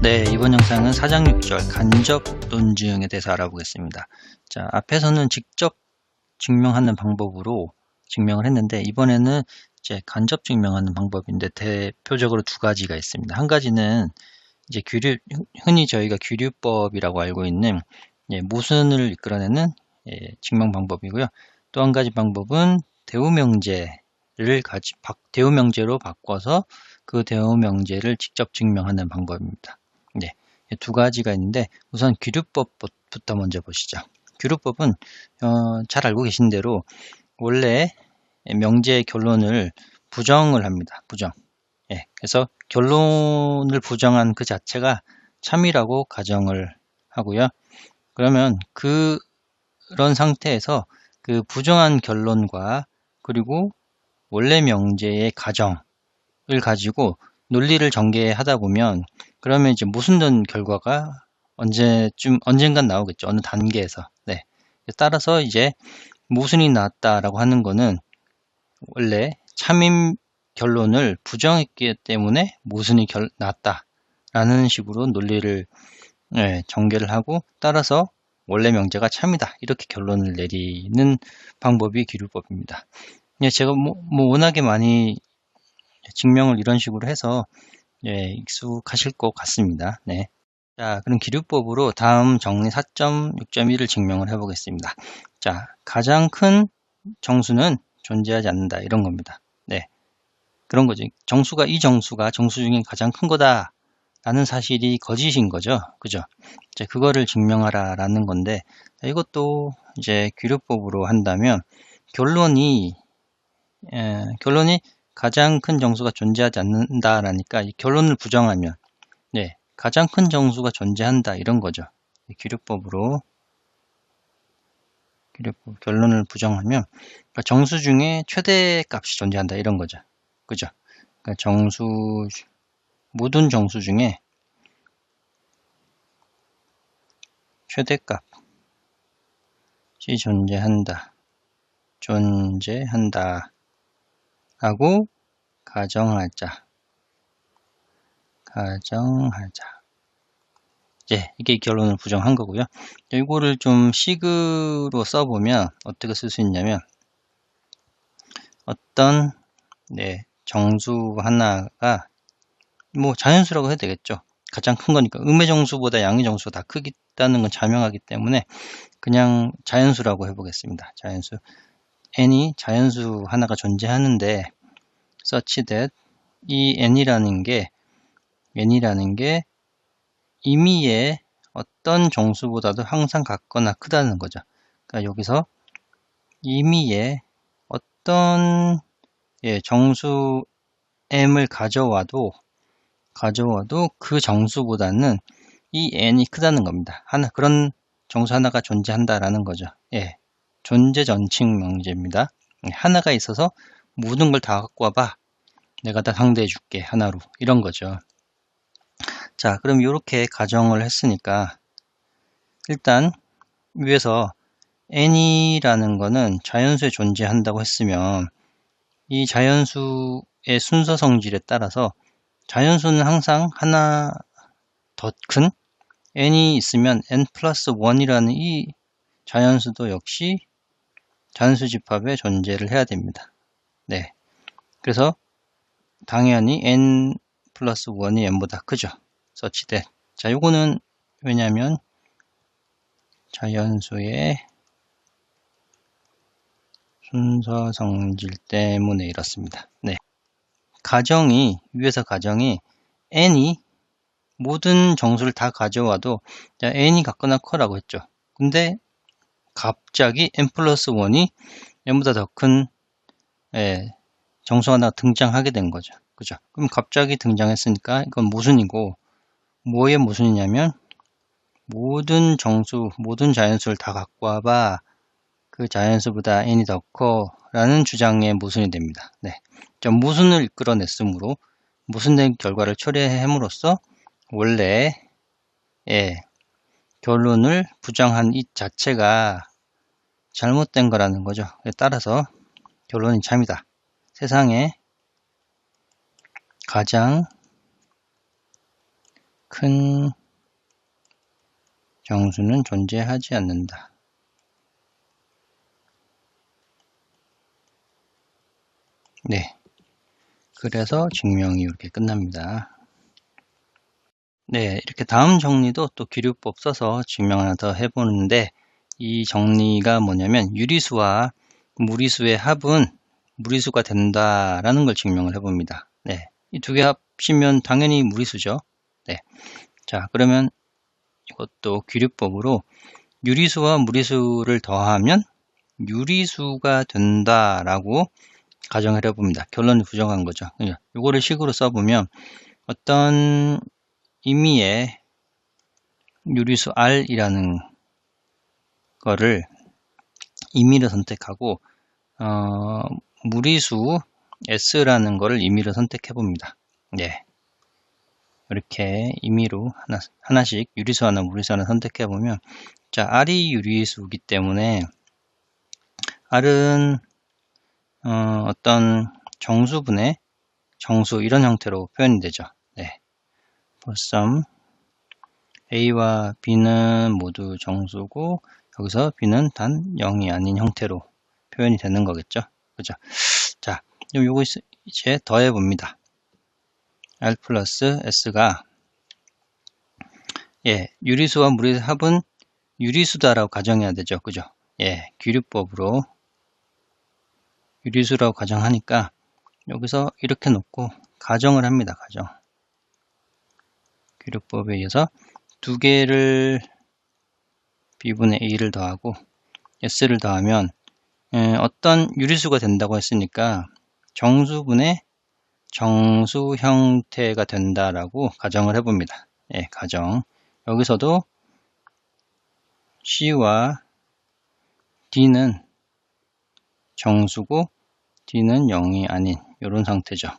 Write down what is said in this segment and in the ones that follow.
네, 이번 영상은 사장육절 간접 논증에 대해서 알아보겠습니다. 자, 앞에서는 직접 증명하는 방법으로 증명을 했는데 이번에는 이제 간접 증명하는 방법인데 대표적으로 두 가지가 있습니다. 한 가지는 이제 흔히 저희가 규류법이라고 알고 있는 모순을 이끌어내는 증명 방법이고요. 또 한 가지 방법은 대우명제로 바꿔서 그 대우명제를 직접 증명하는 방법입니다. 네, 두 가지가 있는데 우선 규류법부터 먼저 보시죠. 규류법은 잘 알고 계신 대로 원래 명제의 결론을 부정을 합니다. 부정. 그래서 결론을 부정한 그 자체가 참이라고 가정을 하고요. 그러면 그런 상태에서 그 부정한 결론과 그리고 원래 명제의 가정을 가지고 논리를 전개하다 보면 그러면 이제 모순된 결과가 언젠간 나오겠죠. 어느 단계에서. 네. 따라서 이제 모순이 나왔다라고 하는 거는 원래 참임 결론을 부정했기 때문에 모순이 나왔다라는 식으로 논리를 전개를 하고 따라서 원래 명제가 참이다 이렇게 결론을 내리는 방법이 규류법입니다. 제가 워낙에 많이 증명을 이런 식으로 해서 익숙하실 것 같습니다. 네. 자, 그럼 기류법으로 다음 정리 4.6.1을 증명을 해보겠습니다. 자, 가장 큰 정수는 존재하지 않는다 이런 겁니다. 네, 그런 거죠. 이 정수가 정수 중에 가장 큰 거다 라는 사실이 거짓인 거죠. 그죠? 이제 그거를 증명하라 라는 건데 이것도 이제 규류법으로 한다면 결론이 가장 큰 정수가 존재하지 않는다라니까 이 결론을 부정하면 가장 큰 정수가 존재한다 이런 거죠. 규류법 결론을 부정하면 그러니까 정수 중에 최대값이 존재한다 이런 거죠. 그죠? 그러니까 모든 정수 중에 최대값이 존재한다 라고 가정하자. 이게 결론을 부정한 거고요. 이거를 좀 식으로 써보면 어떻게 쓸 수 있냐면 어떤 정수 하나가 자연수라고 해도 되겠죠. 가장 큰 거니까 음의 정수보다 양의 정수가 다 크다는 건 자명하기 때문에 그냥 자연수라고 해보겠습니다. 자연수 n이 자연수 하나가 존재하는데 such that 이 n이라는 게 임의의 어떤 정수보다도 항상 같거나 크다는 거죠. 그러니까 여기서 임의의 어떤 정수 m을 가져와도 그 정수보다는 이 n이 크다는 겁니다. 그런 정수 하나가 존재한다라는 거죠. 존재 전칭 명제입니다. 하나가 있어서 모든 걸 다 갖고 와봐. 내가 다 상대해 줄게. 하나로. 이런 거죠. 자, 그럼 이렇게 가정을 했으니까 일단 위에서 n이라는 거는 자연수에 존재한다고 했으면 이 자연수의 순서 성질에 따라서 자연수는 항상 하나 더 큰 n이 있으면 n 플러스 1이라는 이 자연수도 역시 자연수 집합에 존재를 해야 됩니다. 네. 그래서 당연히 n 플러스 1이 n보다 크죠. such that. 자, 요거는 왜냐면 자연수의 순서 성질 때문에 이렇습니다. 네. 위에서 가정이 n이 모든 정수를 다 가져와도 n이 같거나 커라고 했죠. 근데 갑자기 n 플러스 1이 n보다 더 큰 정수 하나 등장하게 된 거죠. 그죠? 그럼 갑자기 등장했으니까 이건 모순이고 뭐의 모순이냐면 모든 자연수를 다 갖고 와봐. 그 자연수보다 n이 더 커 라는 주장의 모순이 됩니다. 네. 모순을 이끌어냈으므로 모순된 결과를 처리함으로써 원래 결론을 부정한 이 자체가 잘못된 거라는 거죠. 따라서 결론이 참이다. 세상에 가장 큰 정수는 존재하지 않는다. 네. 그래서 증명이 이렇게 끝납니다. 네. 이렇게 다음 정리도 또 기류법 써서 증명 하나 더 해보는데, 이 정리가 뭐냐면 유리수와 무리수의 합은 무리수가 된다라는 걸 증명을 해봅니다. 네. 이 두 개 합치면 당연히 무리수죠. 네. 자, 그러면 이것도 기류법으로 유리수와 무리수를 더하면 유리수가 된다라고 가정을 해봅니다. 결론을 부정한 거죠. 이거를 식으로 써보면 어떤 임의의 유리수 R이라는 거를 임의를 선택하고 무리수 S라는 거를 임의로 선택해 봅니다. 네. 이렇게 임의로 하나씩 유리수 하나 무리수 하나 선택해 보면, 자, R이 유리수이기 때문에 R은 어떤 정수분의 정수 이런 형태로 표현이 되죠. 네. for some A와 B는 모두 정수고 여기서 B는 단 0이 아닌 형태로 표현이 되는 거겠죠. 그죠? 자, 요거 이제 더해 봅니다. R 플러스 S가 유리수와 무리수 합은 유리수다라고 가정해야 되죠. 그죠? 기류법으로 유리수라고 가정하니까 여기서 이렇게 놓고 가정을 합니다. 가정. 기류법에 의해서 두 개를 B분의 A를 더하고 S를 더하면 어떤 유리수가 된다고 했으니까 정수분의 정수 형태가 된다라고 가정을 해봅니다. 가정. 여기서도 C와 D는 정수고 D는 0이 아닌 이런 상태죠.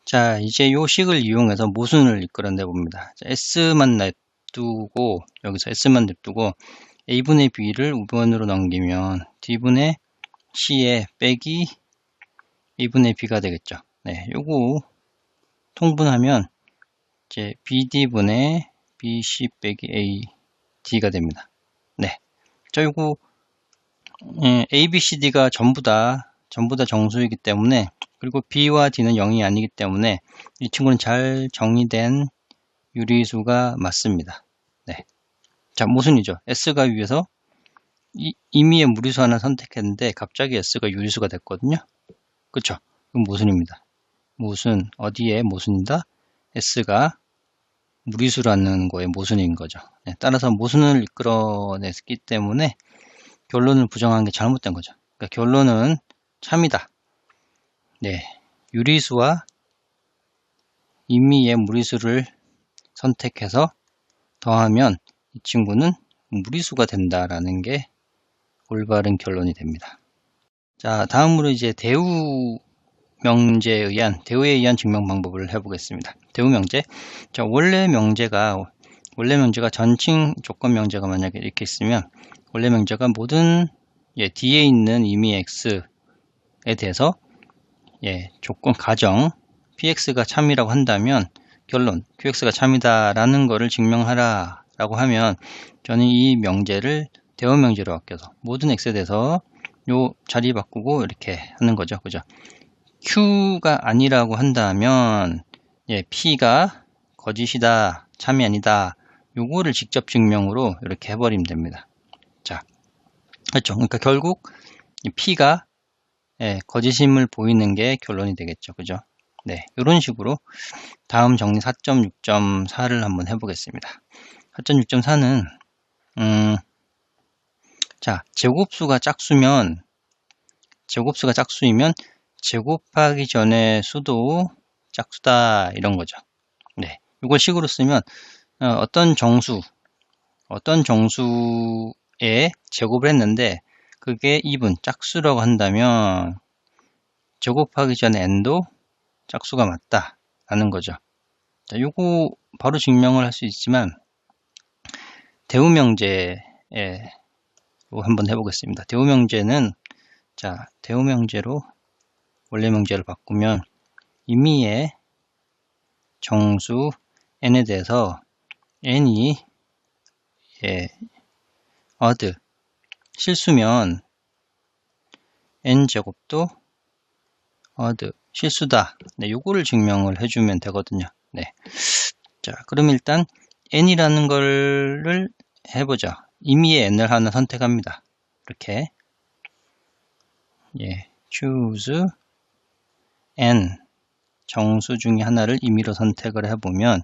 자, 이제 요 식을 이용해서 모순을 이끌어내 봅니다. S만 냅두고 여기서 S만 냅두고 A분의 B를 우변으로 넘기면 D분의 C에 빼기 A분의 B가 되겠죠. 네, 요거 통분하면 이제 BD분의 BC 빼기 AD가 됩니다. 네. 자, 요거 A, B, C, D가 전부 다 정수이기 때문에, 그리고 B와 D는 0이 아니기 때문에 이 친구는 잘 정의된 유리수가 맞습니다. 네. 자, 모순이죠. S가 위에서 임의의 무리수 하나 선택했는데 갑자기 S가 유리수가 됐거든요. 그쵸? 그럼 모순입니다. 모순, 어디에 모순이다? S가 무리수라는 거에 모순인 거죠. 네, 따라서 모순을 이끌어냈기 때문에 결론을 부정한 게 잘못된 거죠. 그러니까 결론은 참이다. 네, 유리수와 임의의 무리수를 선택해서 더하면 이 친구는 무리수가 된다라는 게 올바른 결론이 됩니다. 자, 다음으로 이제 대우에 의한 증명 방법을 해보겠습니다. 대우 명제. 자, 원래 명제가 전칭 조건 명제가 만약에 이렇게 있으면, 원래 명제가 모든 D에 있는 임의 X에 대해서 조건 가정 PX가 참이라고 한다면 결론 QX가 참이다라는 거를 증명하라 라고 하면, 저는 이 명제를 대우 명제로 바뀌어서 모든 X에 대해서 요 자리 바꾸고 이렇게 하는 거죠. 그죠? Q가 아니라고 한다면 P가 거짓이다, 참이 아니다, 요거를 직접 증명으로 이렇게 해버리면 됩니다. 자, 그렇죠. 그러니까 결국 P가 거짓임을 보이는 게 결론이 되겠죠. 그죠? 네, 이런 식으로 다음 정리 4.6.4를 한번 해보겠습니다. 4.6.4는 자, 제곱수가 짝수이면 제곱하기 전에 수도 짝수다 이런 거죠. 네, 이걸 식으로 쓰면 어떤 정수에 제곱을 했는데 그게 2분 짝수라고 한다면 제곱하기 전에 n도 짝수가 맞다라는 거죠. 자, 요거 바로 증명을 할 수 있지만 대우명제에 한번 해보겠습니다. 대우명제는, 자, 대우명제로 원래 명제를 바꾸면 임의의 정수 n에 대해서 n이 odd 실수면 n제곱도 odd 실수다. 네, 요거를 증명을 해주면 되거든요. 네. 자, 그럼 일단 n이라는 거를 해보죠. 임의의 n을 하나 선택합니다. 이렇게 choose n 정수 중에 하나를 임의로 선택을 해보면,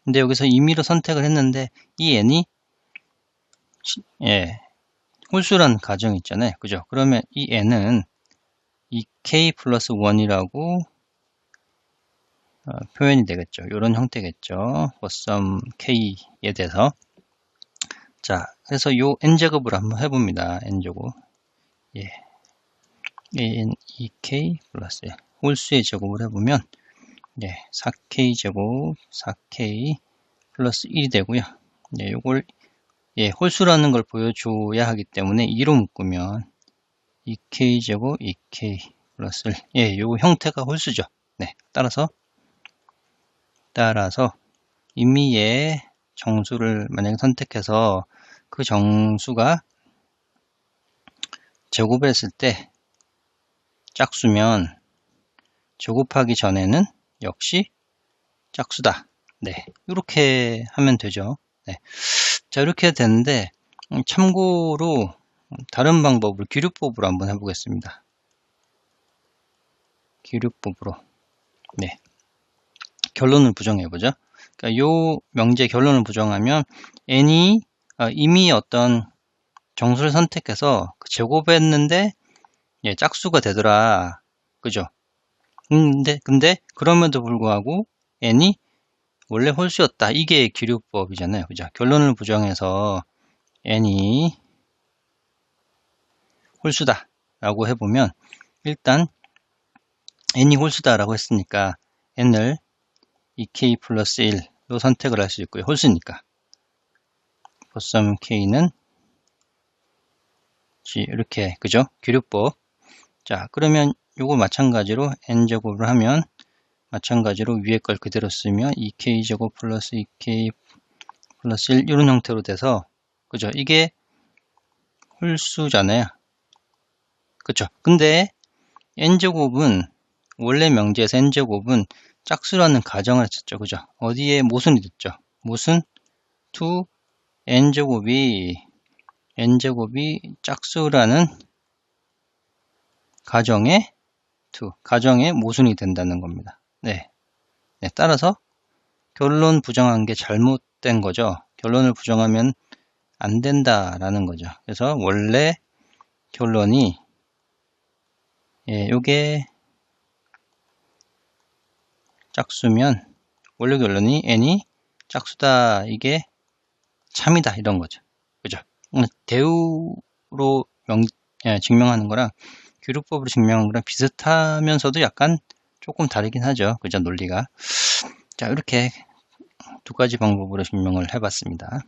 근데 여기서 임의로 선택을 했는데 이 n이 홀수란 가정이 있잖아요. 그죠? 그러면 이 n은 2k 플러스 1이라고 표현이 되겠죠. 이런 형태겠죠. bosom k에 대해서. 자, 그래서 요 n제곱을 한번 해봅니다. n제곱. n 2k 플러스 홀수의 제곱을 해보면 4k 제곱 4k 플러스 1이 되고요. 요걸 홀수라는 걸 보여줘야 하기 때문에 2로 묶으면 2k 제곱 2k 플러스 1. 요 형태가 홀수죠. 네, 따라서 임의의 정수를 만약에 선택해서 그 정수가 제곱을 했을 때 짝수면 제곱하기 전에는 역시 짝수다. 네, 이렇게 하면 되죠. 네. 자, 이렇게 되는데 참고로 다른 방법을 기류법으로 한번 해보겠습니다. 기류법으로 결론을 부정해보죠. 그러니까 요 명제 결론을 부정하면 n이 이미 어떤 정수를 선택해서 제곱했는데 짝수가 되더라. 그죠? 근데 그럼에도 불구하고 n이 원래 홀수였다. 이게 기류법이잖아요. 그죠? 결론을 부정해서 n이 홀수다 라고 해보면 일단 n이 홀수다 라고 했으니까 n을 2k 플러스 1로 선택을 할 수 있고요. 홀수니까 bosom k는 이렇게 그죠? 기류법. 자, 그러면 요거 마찬가지로 n제곱을 하면 마찬가지로 위에 걸 그대로 쓰면 2k제곱 플러스 2k 플러스 1 이런 형태로 돼서 그죠? 이게 홀수잖아요. 그쵸? 근데 n제곱은 원래 명제에서 n제곱은 짝수라는 가정을 했었죠. 그죠? 어디에 모순이 됐죠? 모순 to n제곱이 짝수라는 가정에 모순이 된다는 겁니다. 네. 따라서 결론 부정한 게 잘못된 거죠. 결론을 부정하면 안 된다라는 거죠. 그래서 원래 결론이 요게 짝수면 원래 결론이 n이 짝수다. 이게 참이다. 이런 거죠. 그죠? 대우로 증명하는 거랑 기류법으로 증명하는 거랑 비슷하면서도 약간 조금 다르긴 하죠. 그죠? 논리가. 자, 이렇게 두 가지 방법으로 증명을 해봤습니다.